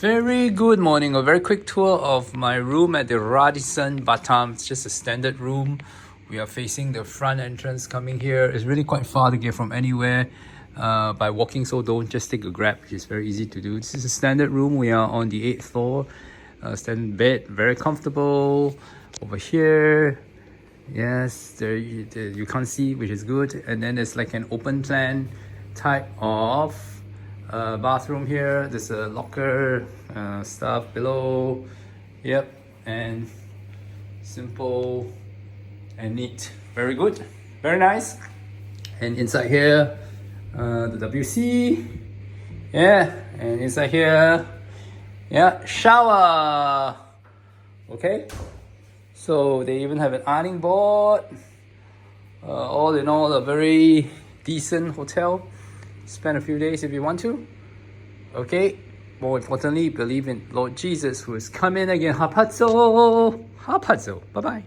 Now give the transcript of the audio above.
Very good morning. A very quick tour of my room at the RADISSON Batam. It's just a standard room. We are facing the front entrance coming here. It's really quite far to get from anywhere by walking, so don't just take a Grab, which is very easy to do. This is a standard room. We are on the 8th floor. Standard bed, very comfortable. Over here, yes, there you can't see, which is good. And then there's like an open plan type of bathroom here. There's a locker, stuff below. Yep, and simple and neat. Very good, very nice. And inside here, the WC. Yeah, and inside here, yeah, shower. Okay, so they even have an ironing board. All in all, a very decent hotel. Spend a few days if you want to. Okay, more importantly, believe in Lord Jesus, who is coming again. Harpazo. Bye bye.